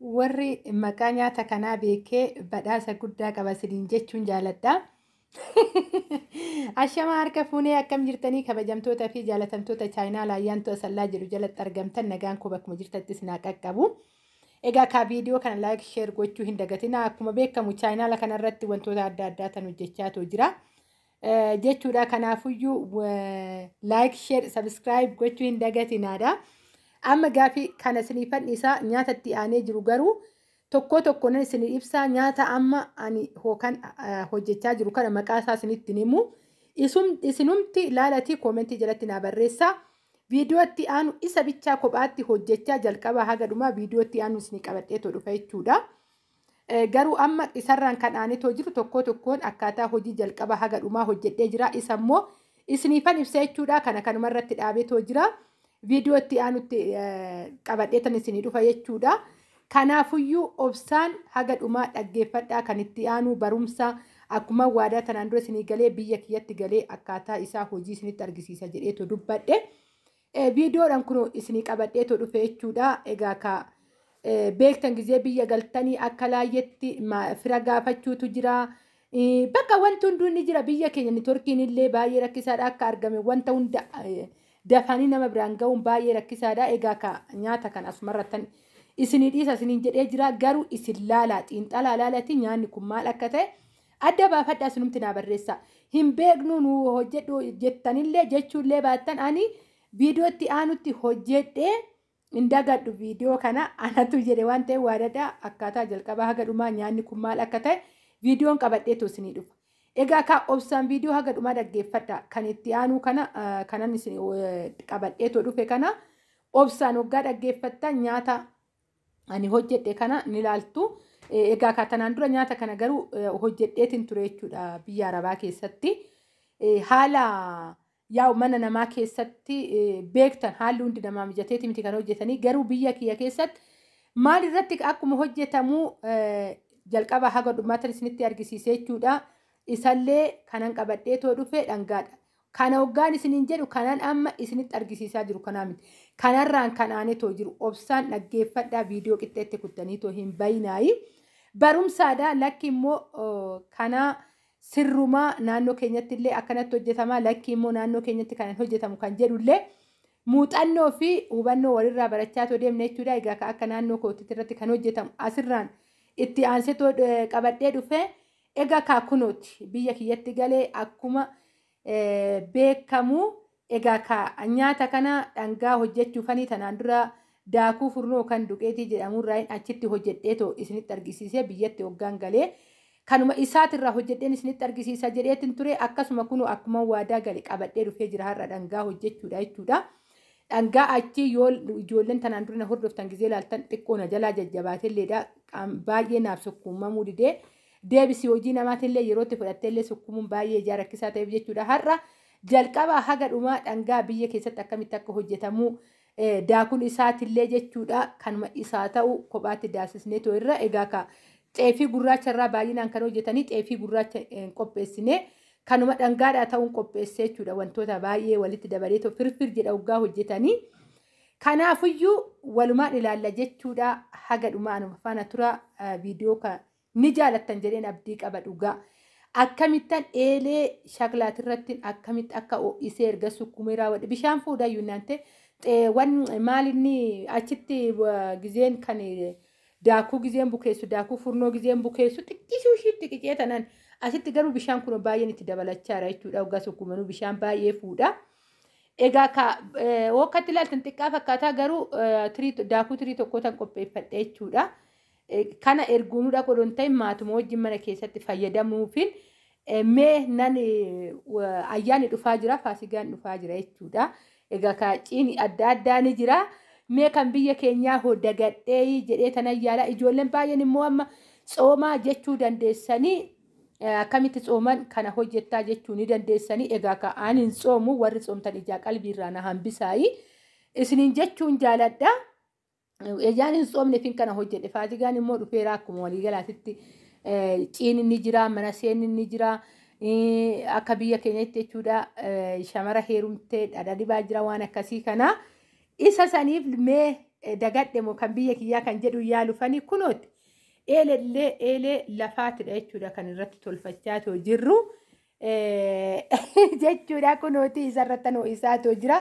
warri maqaa nyaata kanaa beekee badhaasa guddaa qaba isiniin jechuun jaaladha. Ashama harka fuunee akkam jirtanii kabajamtoota fi jaalatamtoota chaayinaa ayyaantu asallaa jedhu jalatti argamtan nagaan koo bakkuma jirtattis naa qaqqabu. Egaa ka viidiyoo kana like share gochuu hin dagatina. Akkuma beekamu chaayinaala kanarratti wantoota adda addaa tan hojjechaatu jira. Jechuudha kanaafuyyuu like share subscribe gochuu hin dagatinaadha. Amma gaafii kana isiniifan isaa nyaatatti aanee jiru garuu tokko nan isinii ibsaa nyaata amma ani hookan hojjechaa jiru kana maqaa isaa isinitti himu. Isinumti ilaalatii koomentii jalatti naa barreessaa. Viidiyootti aanu isa bichaa kophaatti hojjechaa jalqaba haga dhumaa viidiyootti aanu isinii qabadheetoo dhufa jechuudha. Garuu amma isarraan kan aanetoo jiru tokkoon akkaataa hojii jalqaba haga dhumaa hojjedhee jira. Isa immoo isiniifan ibsa jechuudha. Kana kanumarratti dhaabeetoo jira. Viidiyootti aanutti qabadheetan isinii dhufa jechuudha. Kanaafuyyuu obsaan haga dhumaa dhaggeeffadhaa kan itti aanu barumsa akkuma waadaa tanaan dura isinii galee biyya kiyyatti galee akkaataa isaa hojii isinitti argisiisa jedheetoo dubbadhe. Viidiyoodhaan kun isinii qabadheetoo dhufe jechuudha. Egaa ka beektan gizee biyya galtanii akka laayyetti fira gaafachuutu jira. Bakka wanti hunduu ni jira biyya keenya niitoorkiin illee baay'ee rakkisaadha akka argame wanta hunda dafanii nama biraan ga'uun baay'ee rakkisaadha. Egaa ka nyaata kan asumarrattan isinii dhiisa isiniin jedhee jira garuu isin laalaa xiinxalaa laalati nyaanni kun maal akka ta'e adda baafadhaa isinumti naa barreessa. Hin beeknu nu hojjedhu jettanillee jechuullee baattan ani viidiyootti aanutti hojjedhee indagadhu viidiyoo kana anatu jedhe waan ta'eef waadadhaa akkaataa jalqabaa haga dhumaa nyaanni kun maal akka ta'e viidiyoon qabadheetu isinii dhufa. Egaa ka obsaan viidiyoo haga dhumaa dhaggeeffadha kan itti aanu kana kanan isin qabadheetu dhufe kana obsaan waggaa dhaggeeffattan nyaata ani hojjedhe kana ni ilaaltu. Egaa ka tanaan dura nyaata kana garuu hojjedheetiin ture jechuudha biyya Arabaa keessatti. Haala yaa'u mana namaa keessatti beektan haalli hundi namaa mijateeti miti kan hojjetanii garuu biyya kiyya keessatti maal irratti akkuma hojjetamu jalqaba haga dhumaatan isinitti argisiise jechuudha. Isallee kanan qabadheetoo dhufe dhangaadha. Kana waggaan isiniin jedhu kanan amma isinitti argisiisaa jiru kanaa miti. Kanarraan kan aanetoo jiru obsaan dhaggeeffadhaa viidiyoo qixxeetti kuttaniitoo hin bayinaayi. Barumsaadha lakki immoo kanaa sirrumaa naannoo keenyatti illee akkanatti hojjetamaa lakki immoo naannoo keenyatti kan hojjetamu kan jedhullee muuxannoo fi hubannoo walirraa barachaatoo deemne jechuudha. Egaa akka naannoo kootitti irratti kan hojjetamu asirraan itti aansetoo qabadhee dhufe. Egaa ka kunooti biyya kiyyatti galee akkuma beekamu egaa ka nyaata kana dhangaa hojjechuufanii tanaan dura daakuu furnoo kan duqeetii jedhamurraa achitti hojjedheetoo isinitti argisiisee biyyatti hoggaan galee kanuma isaatirraa hojjedheen isinitti argisiisa jedheetiin ture akkasuma kunu akkuma waadaa gale qabadhee dhufee jira har'a dhangaa hojjechuudha jechuudha. Dhangaa achi yoo ijoolleen tanaan dura na hordoftan gizee ilaaltan xiqqoo na jalaa jajjabaateilleedha baay'ee naaf sukkuumamuu didee. Deebisii hojii namaatillee yerootti fudhatteellee sukkumuun baay'ee rakkisaa ta'eef jechuudha. Har'a jalqabaa haga dhumaa dhangaa biyya keessatti akkamitti akka hojjetamu daakuun isaatillee jechuudha. Kanuma isaa ta'u kophaatti daasisneetoo irra egaa ka xeefii gurraacha irraa baay'inaan kan hojjetanii xeefii gurraacha qopheessine kanuma dhangaadhaa ta'uun qopheessee jechuudha. Wantoota baay'ee walitti dabaleetoo firfir jedha waggaa hojjetanii. Kanaafuyyuu walumaan ilaalla jechuudha. Haga dhumaa anuma faana tura viidiyoo kana. Ni jaalattan jedheen abdii qaba dhugaa. Akkamittan eelee shaklaatirratti akkamitti akka ho'isee erga sukkumee raawwadhe bishaan fuudhayyuu naante maalinni achitti gizeen kan daakuu gizeen bukeessu daakuu furnoo gizeen bukeessu xiqqishuu ishiitti qicee tanan asitti garuu bishaan kun baay'een itti dabalachaa jira jechuudha. Waggaa sukkumanuu bishaan baay'ee fuudha. Egaa ka wakkatti ilaaltan xiqqaa fakkaataa garuu daakuu tirii tokko tan qopheeffadhe jechuudha. Kana erguunudha godhon ta'e maatuma wajjin mana keessatti fayyadamuufin mee nan ayyaani dhufaa jira faasigaan dhufaa jira jechuudha. Egaa ka ciini adda addaa ni jira. Mee kan biyya keenyaa dagadhee jedhee tanan yaala ijoolleen baay'een immoo amma tsoomaa jechuu dandeessanii akkamitti tsooman kana hojjettaa jechuu ni dandeessanii. Egaa ka ani hin tsoomu warri tsoomtan ijaa qalbiirraa na hambisaayi isiniin jechuun jaaladha. Ejaan hin tsoomne fin kana hojjedhe faasigaan immoo dhufeera akkuma waliigalaatitti ciini ni jira mana seenni ni jira akka biyya keenyatti jechuudha. Shamara heerumtee dhadha dibaa jira waan akkasii kana isa saniif mee dagadhe moo kan biyya kiyyaa kan jedhu yaalufanii kunooti. Eelee lafaatidha jechuudha kan irratti tolfachaa too jirru. Jechuudha kunooti isarratti ho'isaa too jira.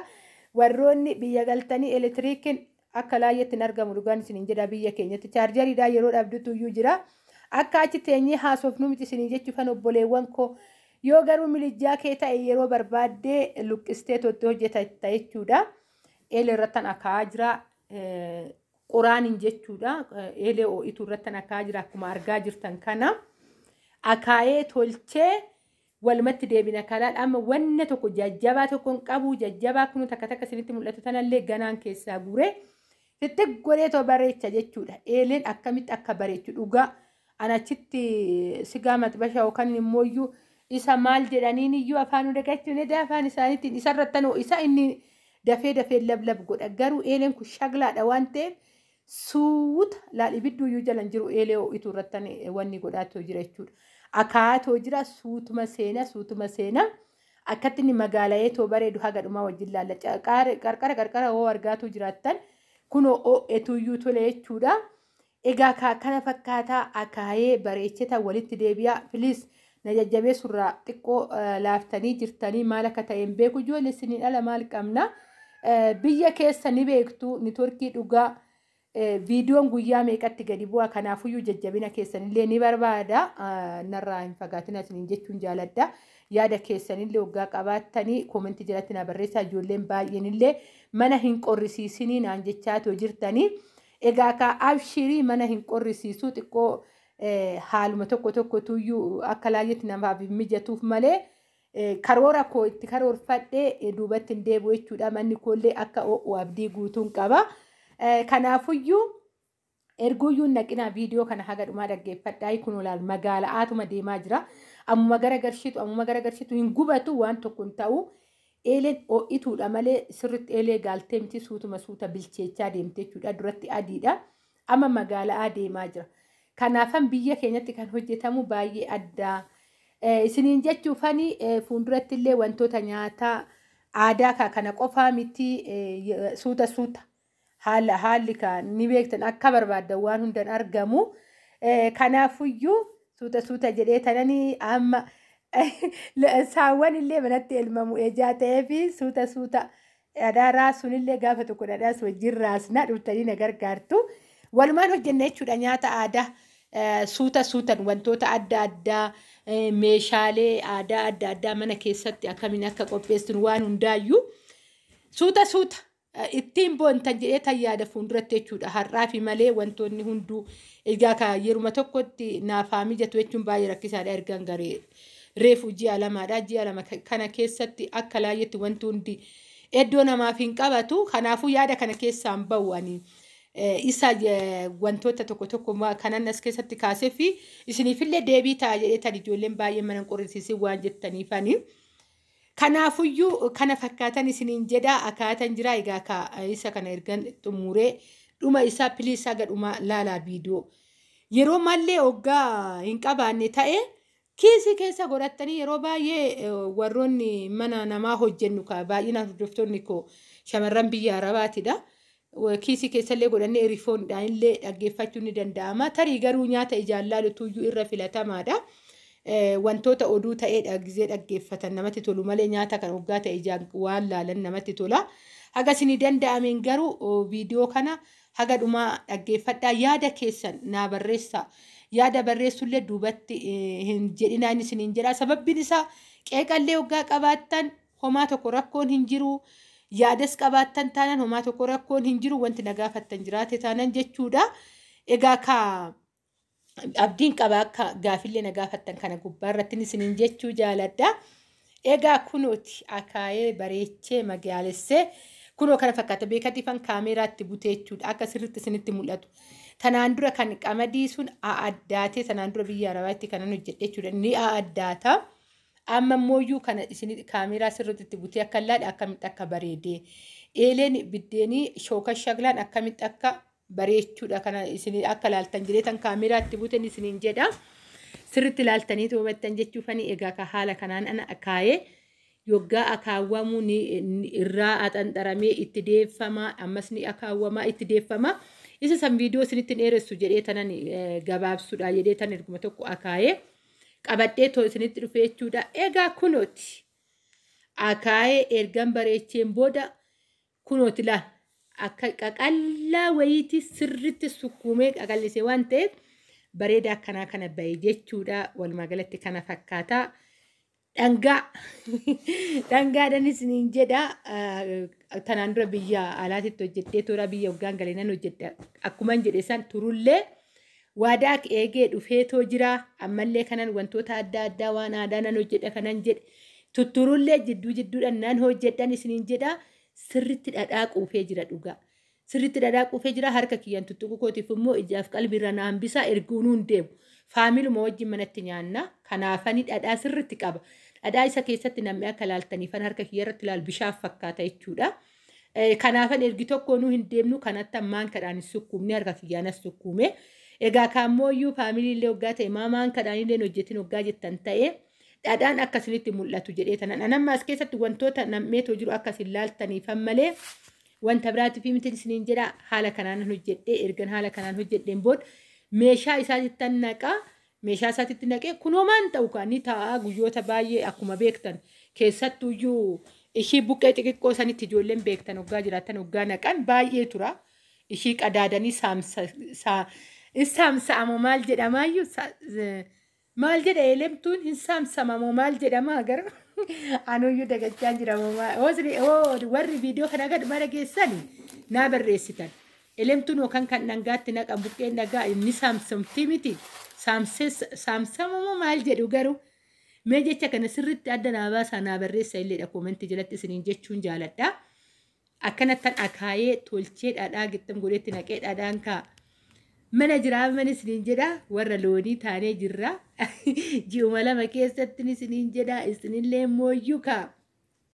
Warroonni biyya galtanii elektiriikiin akka laayyeetti hin argamu dhugaan isin jedha biyya keenyatti. Chaarjariidhaa yeroo dhabdutu iyyuu jira. Akka achi teenyee haasofnu miti isin jechuufan obboleewwan koo. Yoo garuu milijjaa kee ta'e yeroo barbaaddee luqqistee totti hojjetatta jechuudha. Eelee irratti akaa'aa jira. Quraaniin jechuudha. Eelee ho'ituu irratti akaa'aa jira akkuma argaa jirtan kana. Akaa'ee tolchee walumatti deebina kanaan amma wanna tokko jajjabaa tokko hin qabu. Jajjabaa kun takka isinitti mul'atu tanallee ganaan keessaa guuree xixiqqoo godhee too bareecha jechuudha. Eeleen akkamitti akka bareechu dhugaa. Anachitti sigaa maxbashaa yookaan immoo iyyuu isa maal jedhaniin iyyuu afaan dagachuun edaa afaan isaaniitiin isarratti isa inni dafee lablab godha. Garuu eeleen kun shaglaadha waan ta'eef suuta laal ibidduu iyyuu jalan jiru eelee ho'ituu irratti wanni godhaatoo jira jechuudha. Akaatoo jira suutuma seena akkatti inni magaala'ee too bareedu haga dhumaa wajjin laalla. Qarqara hoo argaatu jiraattan kunoo ho'eetu iyyuu tole jechuudha. Egaa kana fakkaataa akaayee bareechita walitti deebi'aa filiis na jajjabee surraa xiqqoo laaftanii jirtanii maal akka ta'een beeku ijoollee isiniin ala maal qabna. Biyya keessa ni beektu niitoorkii dhugaa viidiyoon guyyaa meeqatti gadi bu'aa kanaafuyyuu jajjabina keessanillee ni barbaada. Narraa hin fagaatina isiniin jechuun jaaladha. Yaada keessanillee waggaa qabaattanii koomentii jalatti na barreessaa ijoolleen baay'eenillee mana hin qorrisiisinii naan jechaatoo jirtanii. Egaa ka abshirii mana hin qorrisiisuu xiqqoo haaluma tokko tuyyuu akka laayyeetti namaaf mijatuuf malee karoora koo itti karoorfadhee duubatti hin deebi'u jechuudha. Manni koollee akka ho'u abdii guutuun qaba. Kanaafuyyuu erguuyyuu naqinaa viidiyoo kana haga dhumaa dhaggeeffadhaa. Kun olaal magaalaatuma deemaa jira. Ammuma garagarshitu hin gubatu waan tokko hin ta'u. Eeleen ho'ituudha malee sirriitti eelee gaaltee miti suuta bilcheechaa deemte jechuudha. Duratti adiidha. Amma magaalaa deemaa jira. Kanaafan biyya keenyatti kan hojjetamu baay'ee addaa. Isiniin jechuufani fuulduratti illee wantoota nyaataa aadaa kana qofaa miti suuta haalli kan ni beektan akka barbaadan waan hundan argamu. Kanaafuyyuu suuta jedhee tananii amma saawwan illee manatti elmamu ejaa ta'ee fi suuta dhadhaa sunillee gaafa tokko dhadhaas wajjin raasna dhuftanii na gargaartu. Walumaan hojjenna jechuudha nyaata aadaa suutan wantoota adda addaa meeshaalee aadaa adda addaa mana keessatti akkamiin akka qopheessinu waan hundaayyuu suuta ittiin boontan jedhee tan yaada fuulduratti jechuudha. Har'aa fi malee wantoonni hunduu egaa yeruma tokkotti naafaa mijatu jechuun baay'ee rakkisaadha ergaan garee. Reefu ji'a lamaadha. Ji'a lama kana keessatti akka laayyeetti wanti hundi iddoo namaaf hin qabatu. Kanaafuu yaada kana keessaan ba'uani. Isa wantoota tokko kanan as keessatti kaasee fi isiniifillee deebii ta'a jedhee tan ijoolleen baay'ee mana qorrisiisee waan jettaniifani. Kanaafuyyuu kana fakkaatan isiniin jedha akkaatan jira. Egaa isa kana ergan xumuree dhuma isaa piliis haga dhuma laalaa viidiyoo. Yeroo mallee hoggaa hin qabaanne ta'e. Kiisii keessa godhattanii yeroo baay'ee warroonni mana namaa hojjennu baay'inaan hordoftoonni koo shamarran biyya Arabaatidha. Kiisii keessallee godhannee rifoondhaan illee dhaggeeffachuun ni danda'ama. Tarii garuu nyaata ijaan laalutuyyuu irra filatamaadha. Wantoota oduu ta'ee gizee dhaggeeffatan namatti tolu malee nyaata kan hoggaa ta'e ijaan waan laalan namatti tola. Haga isinii danda'ameen garuu viidiyoo kana haga dhumaa dhaggeeffadhaa yaada keessan naa barreessaa. Yaada barreessullee duubatti hin jedhinaan isiniin jedha. Sababbiin isaa qeeqallee hoggaa qabaattan homaa tokko rakkoon hin jiru. Yaadas qabaattan taanan homaa tokko rakkoon hin jiru. Wanti na gaafattan jiraate taanan jechuudha. Egaa abdiin qaba akka gaafillee na gaafattan kana gubbaarratti isiniin jechuu jaaladha. Egaa kunooti akaayee bareechee magaalessee kunoo kana fakkaata beekatiifan kaameraatti butee jechuudha. Akka sirriitti isinitti mul'atu. Tanaan dura kan qamadii sun addaatee tanaan dura biyya Arabaatti kanan hojjedhe jechuudha. Ni addaata. Amma mooyyuu kana isin kaameraa sirriitti butee akka laadhe akkamitti akka bareedee. Eeleen biddeenii shooka shaglaan akkamitti akka bareechuudha. Kana isin akka laaltan jedhee tan kaameraatti buten isiniin jedha. Sirriitti laaltanii hubattan jechuufani egaa haala kanaan ana akaayee yoggaa akaawwamu ni irraa axanxaramee itti deeffama ammas ni akaawwama itti deeffama isa san viidiyoo isinitti dheeressu jedhee tanan gabaabsuudha jedhee tan erguma tokko akaayee qabadhee too isinitti dhufee jechuudha. Egaa kunooti akaayee ergan bareecheen booda kunooti laal akka qaqallaa wayiiti sirritti sukkuumee qaqallisee waan ta'eef bareeda akkanaa kana bahee jechuudha. Walumaa galatti kana fakkaata. Dhangaadhanis niin jedha tanaan dura biyya alaatitti hojjettee toora biyya hoggaan galeenan hojjedha akkuman jedhe san turullee waadaa eegee dhufeetoo jira ammallee kanan wantoota adda addaa waan aadaa nan hojjedha kanan jedhe tutturullee jidduudhaan nan hojjedhan isiniin jedha sirritti dhadhaa quufee jira dhugaa sirritti dhadhaa quufee jira harka kiyyaan tuttuqu kootiif immoo ijaaf qalbiirra naan bisaa erguun hin deemu faamiluma wajjin manatti nyaanna kanaafani dhadhaa sirritti qaba. Dhadhaa isa keessatti namni akka laaltaniifan harka kiyyarratti laal bishaaf fakkaata jechuudha. Kanaafan ergi tokko nu hin deemnu kanatti ammaan kadhaan sukkuumne harka kiyyaanas sukkuume. Egaa kaamooyyuu faamiliillee hoggaa ta'e maamaan kadhaan illee hojjetin hoggaa jettan ta'e dhadhaan akkasinitti mul'atu jedhee tanan. Anamma as keessatti wantoota nammeetoo jiru akkasin laaltaniifan malee wanta biraatiif miti isiniin jedha haala kanaan hojjedhee ergan haala kanaan hojjedheen booda meeshaa isaa jettan naqaa. Meeshaa isaatitti naqee kunoomaan ta'u kan inni taa'aa guyyoota baay'ee akkuma beektan keessattuyyuu ishii buqqee xixiqqoo sanitti ijoolleen beektan hoggaa jiraatan hoggaa naqan baay'ee tura. Ishii qadaadanii saamsa'amoo maal jedhamaayyuu maal jedha elemtuun hin saamsamamoo maal jedhamaa garuu anuyyuu dagachaa jiramoo warri viidiyoo kana gad mara geessani naa barreessitan. Elemtuun yookaan kan dhangaatti naqan buqqeen dhagaa inni saamsamtii miti. Saamsamamoo maal jedhu garuu mee jecha kana sirritti adda naa baasaa naa barreessa illeedha koomentii jalatti isiniin jechuun jaaladha. Akkanattan akaayee tolchee dhadhaa gittam godhetti naqee dhadhaan kaa mana jiraa mana isiniin jedha warra loonii taanee jirra ji'uma lama keessatti isiniin jedha isinillee mooyyuu kaa